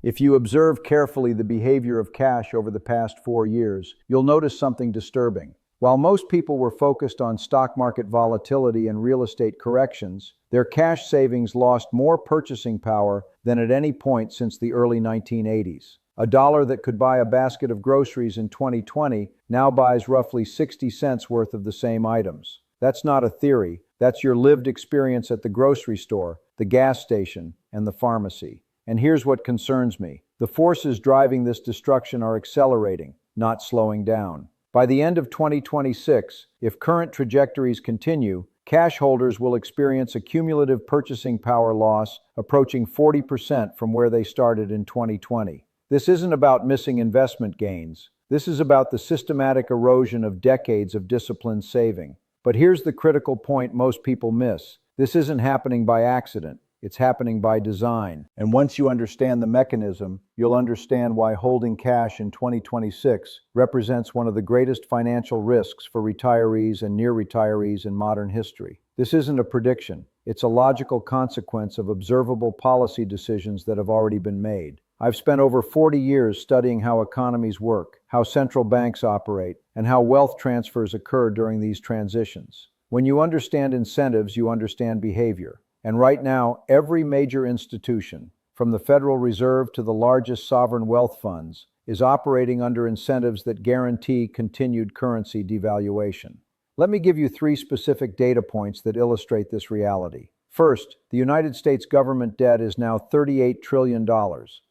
If you observe carefully the behavior of cash over the past 4 years, you'll notice something disturbing. While most people were focused on stock market volatility and real estate corrections, their cash savings lost more purchasing power than at any point since the early 1980s. A dollar that could buy a basket of groceries in 2020 now buys roughly 60 cents worth of the same items. That's not a theory, that's your lived experience at the grocery store, the gas station, and the pharmacy. And here's what concerns me. The forces driving this destruction are accelerating, not slowing down. By the end of 2026, if current trajectories continue, cash holders will experience a cumulative purchasing power loss approaching 40% from where they started in 2020. This isn't about missing investment gains. This is about the systematic erosion of decades of disciplined saving. But here's the critical point most people miss. This isn't happening by accident. It's happening by design. And once you understand the mechanism, you'll understand why holding cash in 2026 represents one of the greatest financial risks for retirees and near retirees in modern history. This isn't a prediction. It's a logical consequence of observable policy decisions that have already been made. I've spent over 40 years studying how economies work, how central banks operate, and how wealth transfers occur during these transitions. When you understand incentives, you understand behavior. And right now, every major institution, from the Federal Reserve to the largest sovereign wealth funds, is operating under incentives that guarantee continued currency devaluation. Let me give you 3 specific data points that illustrate this reality. First, the United States government debt is now $38 trillion,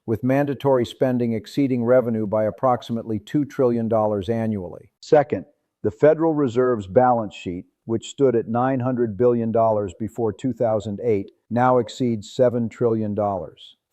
with mandatory spending exceeding revenue by approximately $2 trillion annually. Second, the Federal Reserve's balance sheet, which stood at $900 billion before 2008, now exceeds $7 trillion.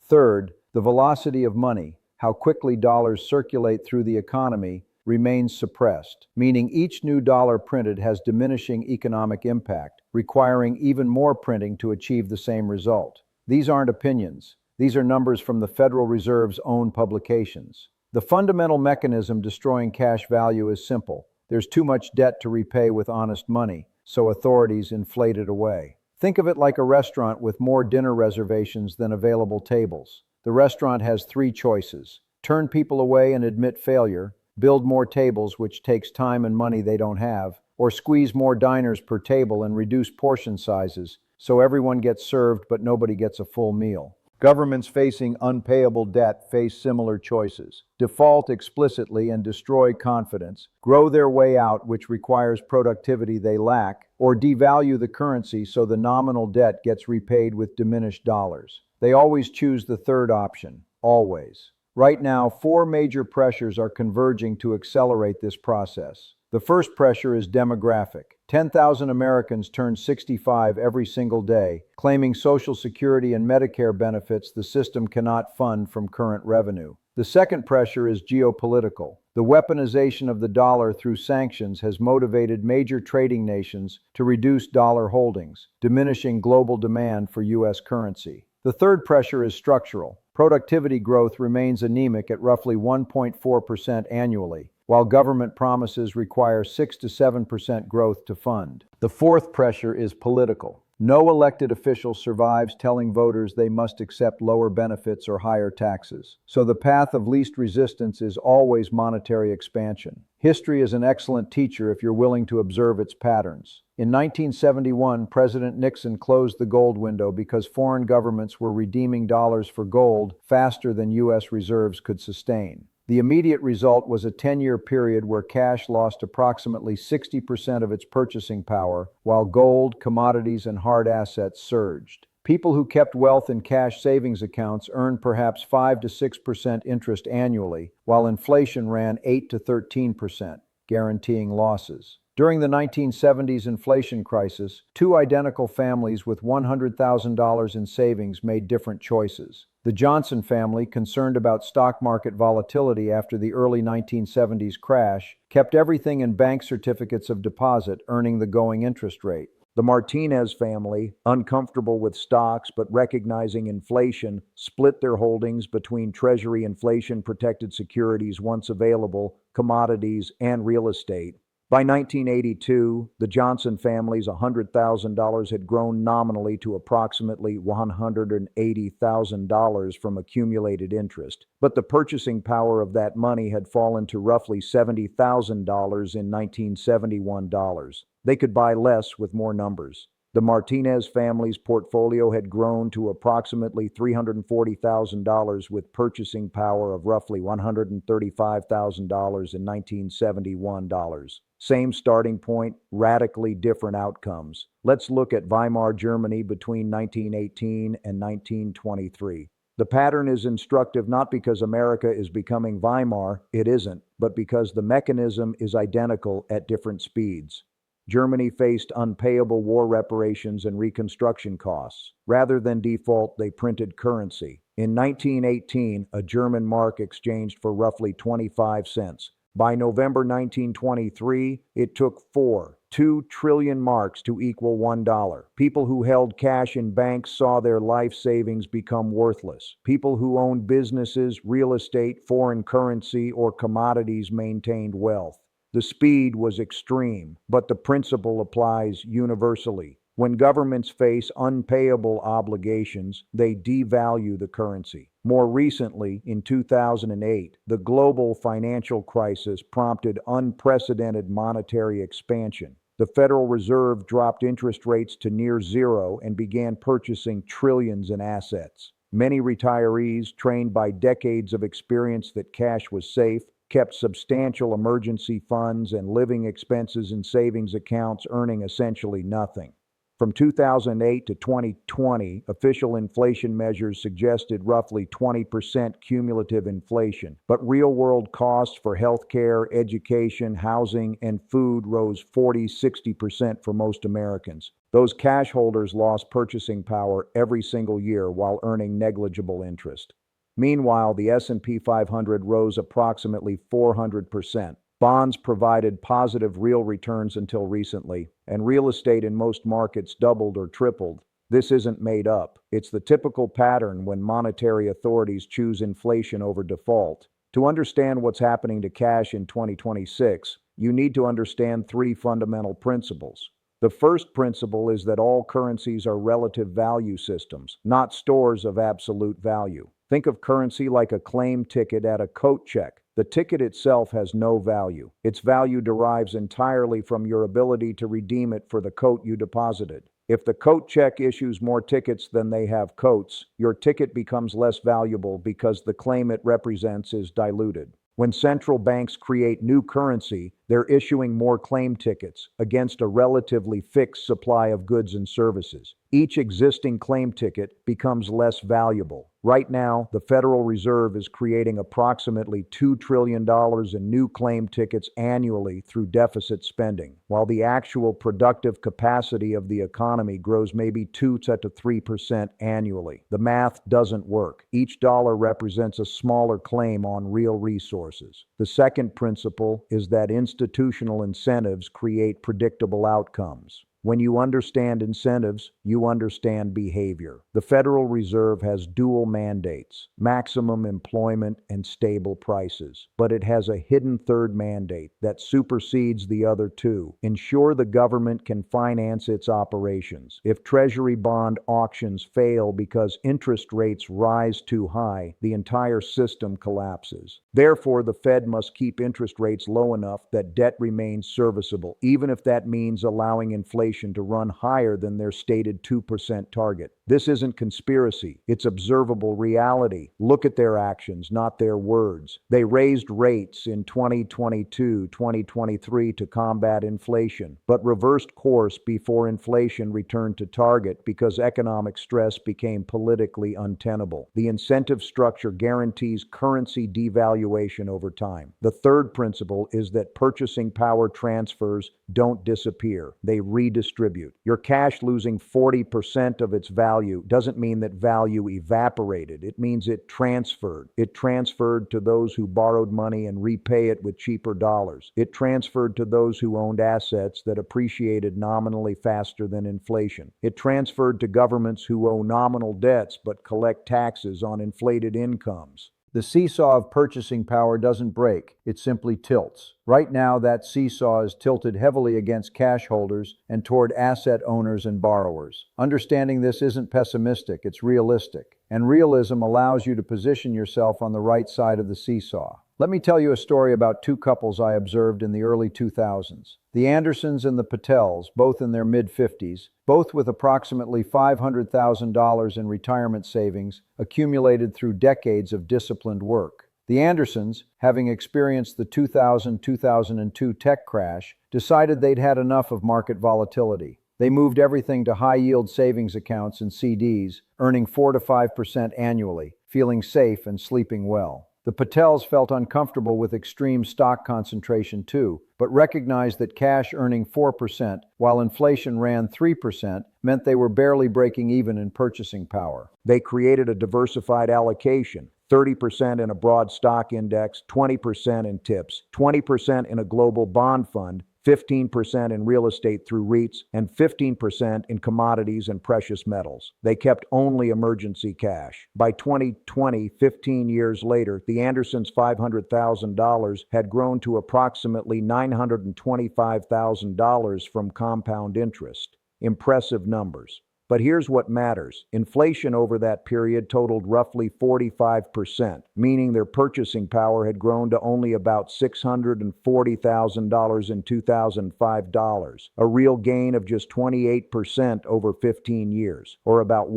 Third, the velocity of money, how quickly dollars circulate through the economy, remains suppressed, meaning each new dollar printed has diminishing economic impact, requiring even more printing to achieve the same result. These aren't opinions. These are numbers from the Federal Reserve's own publications. The fundamental mechanism destroying cash value is simple. There's too much debt to repay with honest money, so authorities inflate it away. Think of it like a restaurant with more dinner reservations than available tables. The restaurant has 3 choices: turn people away and admit failure, build more tables, which takes time and money they don't have, or squeeze more diners per table and reduce portion sizes so everyone gets served but nobody gets a full meal. Governments facing unpayable debt face similar choices: default explicitly and destroy confidence, grow their way out, which requires productivity they lack, or devalue the currency so the nominal debt gets repaid with diminished dollars. They always choose the third option, always. Right now, 4 major pressures are converging to accelerate this process. The first pressure is demographic. 10,000 Americans turn 65 every single day, claiming Social Security and Medicare benefits the system cannot fund from current revenue. The second pressure is geopolitical. The weaponization of the dollar through sanctions has motivated major trading nations to reduce dollar holdings, diminishing global demand for U.S. currency. The third pressure is structural. Productivity growth remains anemic at roughly 1.4% annually, while government promises require 6 to 7% growth to fund. The fourth pressure is political. No elected official survives telling voters they must accept lower benefits or higher taxes. So the path of least resistance is always monetary expansion. History is an excellent teacher if you're willing to observe its patterns. In 1971, President Nixon closed the gold window because foreign governments were redeeming dollars for gold faster than U.S. reserves could sustain. The immediate result was a 10-year period where cash lost approximately 60% of its purchasing power, while gold, commodities, and hard assets surged. People who kept wealth in cash savings accounts earned perhaps 5 to 6% interest annually, while inflation ran 8 to 13%, guaranteeing losses. During the 1970s inflation crisis, 2 identical families with $100,000 in savings made different choices. The Johnson family, concerned about stock market volatility after the early 1970s crash, kept everything in bank certificates of deposit, earning the going interest rate. The Martinez family, uncomfortable with stocks but recognizing inflation, split their holdings between Treasury inflation-protected securities once available, commodities, and real estate. By 1982, the Johnson family's $100,000 had grown nominally to approximately $180,000 from accumulated interest, but the purchasing power of that money had fallen to roughly $70,000 in 1971 dollars. They could buy less with more numbers. The Martinez family's portfolio had grown to approximately $340,000 with purchasing power of roughly $135,000 in 1971 dollars. Same starting point, radically different outcomes. Let's look at Weimar Germany between 1918 and 1923. The pattern is instructive not because America is becoming Weimar, it isn't, but because the mechanism is identical at different speeds. Germany faced unpayable war reparations and reconstruction costs. Rather than default, they printed currency. In 1918, a German mark exchanged for roughly 25 cents. By November 1923, it took 2 trillion marks to equal $1. People who held cash in banks saw their life savings become worthless. People who owned businesses, real estate, foreign currency, or commodities maintained wealth. The speed was extreme, but the principle applies universally. When governments face unpayable obligations, they devalue the currency. More recently, in 2008, the global financial crisis prompted unprecedented monetary expansion. The Federal Reserve dropped interest rates to near zero and began purchasing trillions in assets. Many retirees, trained by decades of experience that cash was safe, kept substantial emergency funds and living expenses in savings accounts, earning essentially nothing. From 2008 to 2020, official inflation measures suggested roughly 20% cumulative inflation, but real-world costs for healthcare, education, housing, and food rose 40-60% for most Americans. Those cash holders lost purchasing power every single year while earning negligible interest. Meanwhile, the S&P 500 rose approximately 400%. Bonds provided positive real returns until recently, and real estate in most markets doubled or tripled. This isn't made up. It's the typical pattern when monetary authorities choose inflation over default. To understand what's happening to cash in 2026, you need to understand 3 fundamental principles. The first principle is that all currencies are relative value systems, not stores of absolute value. Think of currency like a claim ticket at a coat check. The ticket itself has no value. Its value derives entirely from your ability to redeem it for the coat you deposited. If the coat check issues more tickets than they have coats, your ticket becomes less valuable because the claim it represents is diluted. When central banks create new currency, they're issuing more claim tickets against a relatively fixed supply of goods and services. Each existing claim ticket becomes less valuable. Right now, the Federal Reserve is creating approximately $2 trillion in new claim tickets annually through deficit spending, while the actual productive capacity of the economy grows maybe 2 to 3% annually. The math doesn't work. Each dollar represents a smaller claim on real resources. The second principle is that institutional incentives create predictable outcomes. When you understand incentives, you understand behavior. The Federal Reserve has dual mandates: maximum employment and stable prices. But it has a hidden third mandate that supersedes the other two: ensure the government can finance its operations. If Treasury bond auctions fail because interest rates rise too high, the entire system collapses. Therefore, the Fed must keep interest rates low enough that debt remains serviceable, even if that means allowing inflation to run higher than their stated 2% target. This isn't conspiracy, it's observable reality. Look at their actions, not their words. They raised rates in 2022, 2023 to combat inflation, but reversed course before inflation returned to target because economic stress became politically untenable. The incentive structure guarantees currency devaluation over time. The third principle is that purchasing power transfers don't disappear, they redistribute. Your cash losing 40% of its value doesn't mean that value evaporated. It means it transferred. It transferred to those who borrowed money and repay it with cheaper dollars. It transferred to those who owned assets that appreciated nominally faster than inflation. It transferred to governments who owe nominal debts but collect taxes on inflated incomes. The seesaw of purchasing power doesn't break, it simply tilts. Right now, that seesaw is tilted heavily against cash holders and toward asset owners and borrowers. Understanding this isn't pessimistic, it's realistic. And realism allows you to position yourself on the right side of the seesaw. Let me tell you a story about two couples I observed in the early 2000s. The Andersons and the Patels, both in their mid-50s, both with approximately $500,000 in retirement savings accumulated through decades of disciplined work. The Andersons, having experienced the 2000-2002 tech crash, decided they'd had enough of market volatility. They moved everything to high-yield savings accounts and CDs, earning 4 to 5% annually, feeling safe and sleeping well. The Patels felt uncomfortable with extreme stock concentration too, but recognized that cash earning 4% while inflation ran 3% meant they were barely breaking even in purchasing power. They created a diversified allocation. 30% in a broad stock index, 20% in tips, 20% in a global bond fund, 15% in real estate through REITs, and 15% in commodities and precious metals. They kept only emergency cash. By 2020, 15 years later, the Andersons' $500,000 had grown to approximately $925,000 from compound interest. Impressive numbers. But here's what matters. Inflation over that period totaled roughly 45%, meaning their purchasing power had grown to only about $640,000 in 2005 dollars, a real gain of just 28% over 15 years, or about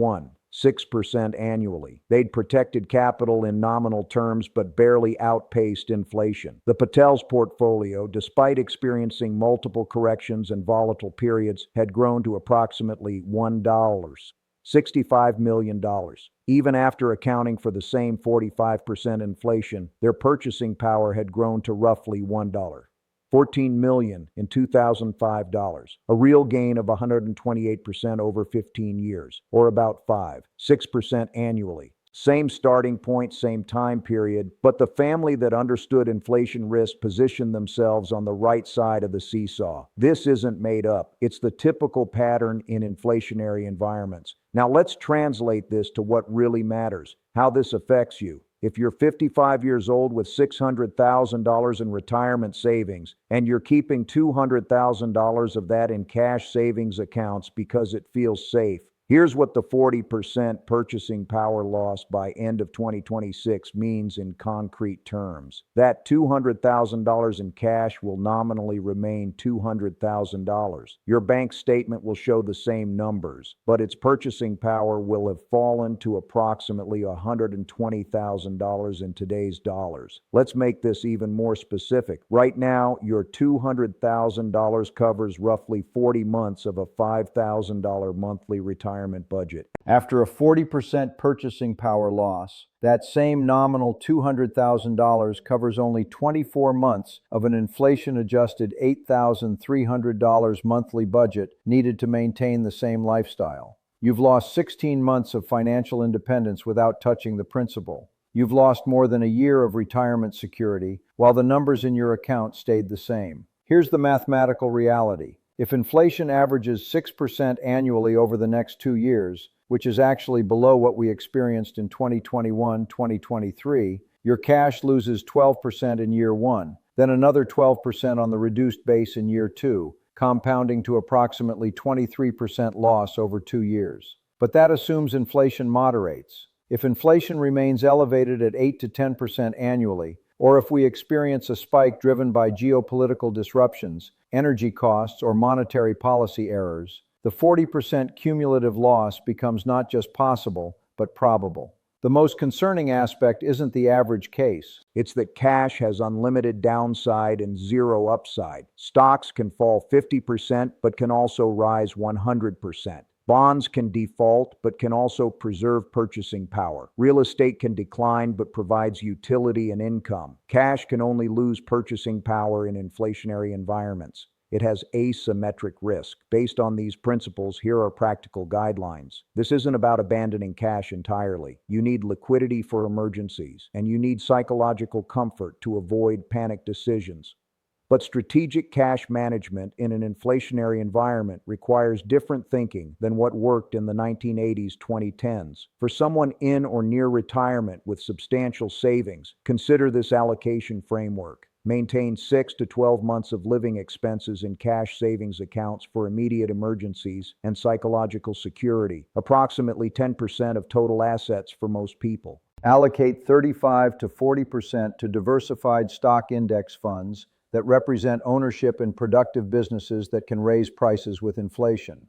6% annually. They'd protected capital in nominal terms but barely outpaced inflation. The Patel's portfolio, despite experiencing multiple corrections and volatile periods, had grown to approximately $65 million. Even after accounting for the same 45% inflation, their purchasing power had grown to roughly $14 million in 2005 dollars, a real gain of 128% over 15 years, or about 6% annually. Same starting point, same time period, but the family that understood inflation risk positioned themselves on the right side of the seesaw. This isn't made up. It's the typical pattern in inflationary environments. Now let's translate this to what really matters, how this affects you. If you're 55 years old with $600,000 in retirement savings and you're keeping $200,000 of that in cash savings accounts because it feels safe, here's what the 40% purchasing power loss by end of 2026 means in concrete terms. That $200,000 in cash will nominally remain $200,000. Your bank statement will show the same numbers, but its purchasing power will have fallen to approximately $120,000 in today's dollars. Let's make this even more specific. Right now, your $200,000 covers roughly 40 months of a $5,000 monthly retirement budget. After a 40% purchasing power loss, that same nominal $200,000 covers only 24 months of an inflation-adjusted $8,300 monthly budget needed to maintain the same lifestyle. You've lost 16 months of financial independence without touching the principal. You've lost more than a year of retirement security, while the numbers in your account stayed the same. Here's the mathematical reality. If inflation averages 6% annually over the next 2 years, which is actually below what we experienced in 2021-2023, your cash loses 12% in year 1, then another 12% on the reduced base in year 2, compounding to approximately 23% loss over 2 years. But that assumes inflation moderates. If inflation remains elevated at 8 to 10% annually, or if we experience a spike driven by geopolitical disruptions, energy costs, or monetary policy errors, the 40% cumulative loss becomes not just possible, but probable. The most concerning aspect isn't the average case. It's that cash has unlimited downside and zero upside. Stocks can fall 50%, but can also rise 100%. Bonds can default, but can also preserve purchasing power. Real estate can decline, but provides utility and income. Cash can only lose purchasing power in inflationary environments. It has asymmetric risk. Based on these principles, here are practical guidelines. This isn't about abandoning cash entirely. You need liquidity for emergencies, and you need psychological comfort to avoid panic decisions. But strategic cash management in an inflationary environment requires different thinking than what worked in the 1980s, 2010s. For someone in or near retirement with substantial savings, consider this allocation framework. Maintain 6 to 12 months of living expenses in cash savings accounts for immediate emergencies and psychological security, approximately 10% of total assets for most people. Allocate 35 to 40% to diversified stock index funds that represent ownership in productive businesses that can raise prices with inflation.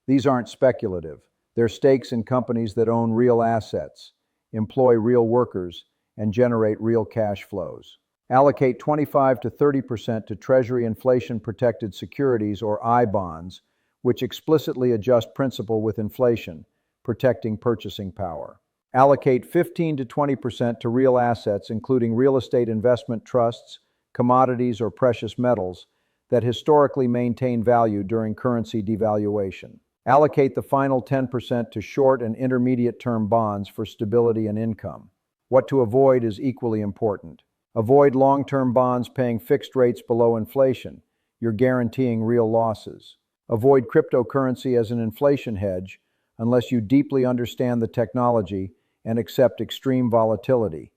These aren't speculative. They're stakes in companies that own real assets, employ real workers, and generate real cash flows. Allocate 25 to 30% to Treasury inflation-protected securities or I bonds, which explicitly adjust principal with inflation, protecting purchasing power. Allocate 15 to 20% to real assets, including real estate investment trusts, commodities, or precious metals that historically maintain value during currency devaluation. Allocate the final 10% to short and intermediate-term bonds for stability and income. What to avoid is equally important. Avoid long-term bonds paying fixed rates below inflation. You're guaranteeing real losses. Avoid cryptocurrency as an inflation hedge unless you deeply understand the technology and accept extreme volatility.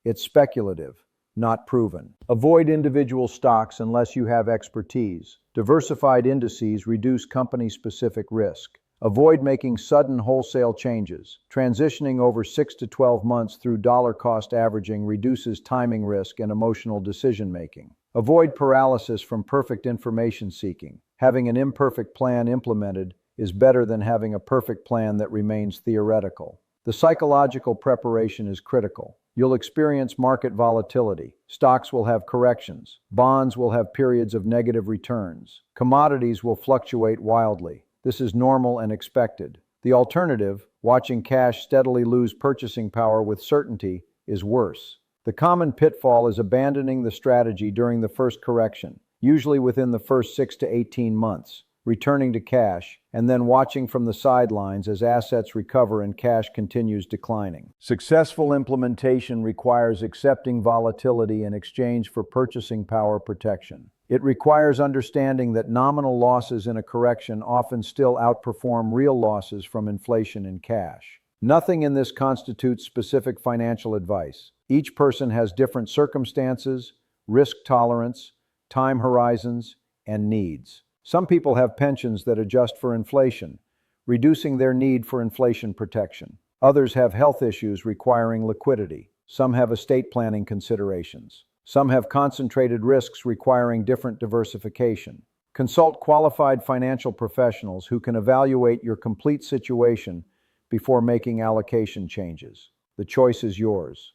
It's speculative, not proven. Avoid individual stocks unless you have expertise. Diversified indices reduce company-specific risk. Avoid making sudden wholesale changes. Transitioning over 6 to 12 months through dollar cost averaging reduces timing risk and emotional decision-making. Avoid paralysis from perfect information seeking. Having an imperfect plan implemented is better than having a perfect plan that remains theoretical. The psychological preparation is critical. You'll experience market volatility. Stocks will have corrections. Bonds will have periods of negative returns. Commodities will fluctuate wildly. This is normal and expected. The alternative, watching cash steadily lose purchasing power with certainty, is worse. The common pitfall is abandoning the strategy during the first correction, usually within the first 6 to 18 months, returning to cash, and then watching from the sidelines as assets recover and cash continues declining. Successful implementation requires accepting volatility in exchange for purchasing power protection. It requires understanding that nominal losses in a correction often still outperform real losses from inflation in cash. Nothing in this constitutes specific financial advice. Each person has different circumstances, risk tolerance, time horizons, and needs. Some people have pensions that adjust for inflation, reducing their need for inflation protection. Others have health issues requiring liquidity. Some have estate planning considerations. Some have concentrated risks requiring different diversification. Consult qualified financial professionals who can evaluate your complete situation before making allocation changes. The choice is yours.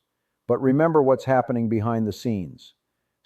But remember what's happening behind the scenes.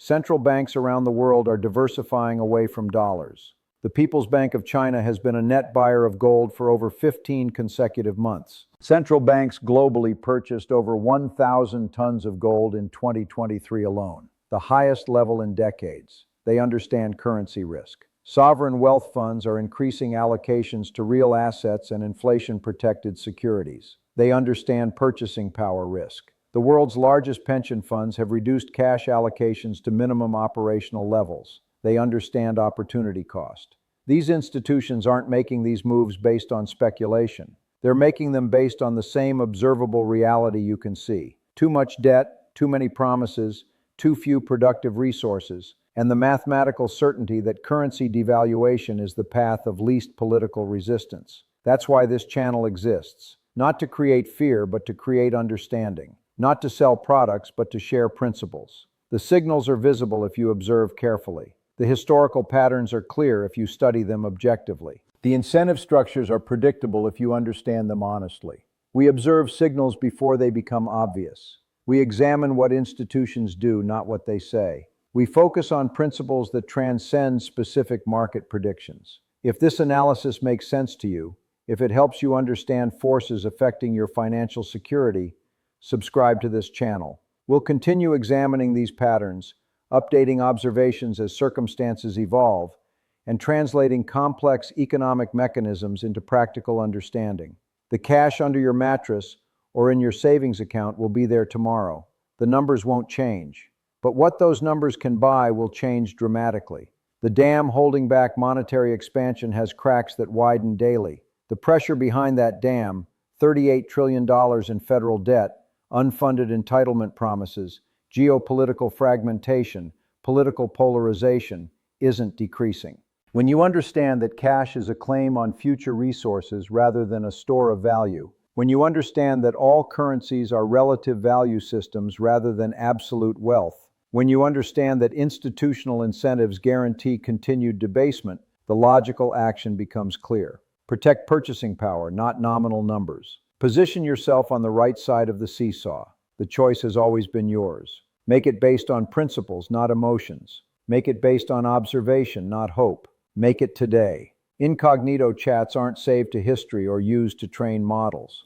Central banks around the world are diversifying away from dollars. The People's Bank of China has been a net buyer of gold for over 15 consecutive months. Central banks globally purchased over 1,000 tons of gold in 2023 alone, the highest level in decades. They understand currency risk. Sovereign wealth funds are increasing allocations to real assets and inflation-protected securities. They understand purchasing power risk. The world's largest pension funds have reduced cash allocations to minimum operational levels. They understand opportunity cost. These institutions aren't making these moves based on speculation. They're making them based on the same observable reality you can see. Too much debt, too many promises, too few productive resources, and the mathematical certainty that currency devaluation is the path of least political resistance. That's why this channel exists. Not to create fear, but to create understanding. Not to sell products, but to share principles. The signals are visible if you observe carefully. The historical patterns are clear if you study them objectively. The incentive structures are predictable if you understand them honestly. We observe signals before they become obvious. We examine what institutions do, not what they say. We focus on principles that transcend specific market predictions. If this analysis makes sense to you, if it helps you understand forces affecting your financial security, subscribe to this channel. We'll continue examining these patterns, updating observations as circumstances evolve, and translating complex economic mechanisms into practical understanding. The cash under your mattress or in your savings account will be there tomorrow. The numbers won't change. But what those numbers can buy will change dramatically. The dam holding back monetary expansion has cracks that widen daily. The pressure behind that dam, $38 trillion in federal debt, unfunded entitlement promises, geopolitical fragmentation, political polarization, isn't decreasing. When you understand that cash is a claim on future resources rather than a store of value, when you understand that all currencies are relative value systems rather than absolute wealth, when you understand that institutional incentives guarantee continued debasement, the logical action becomes clear. Protect purchasing power, not nominal numbers. Position yourself on the right side of the seesaw. The choice has always been yours. Make it based on principles, not emotions. Make it based on observation, not hope. Make it today. Incognito chats aren't saved to history or used to train models.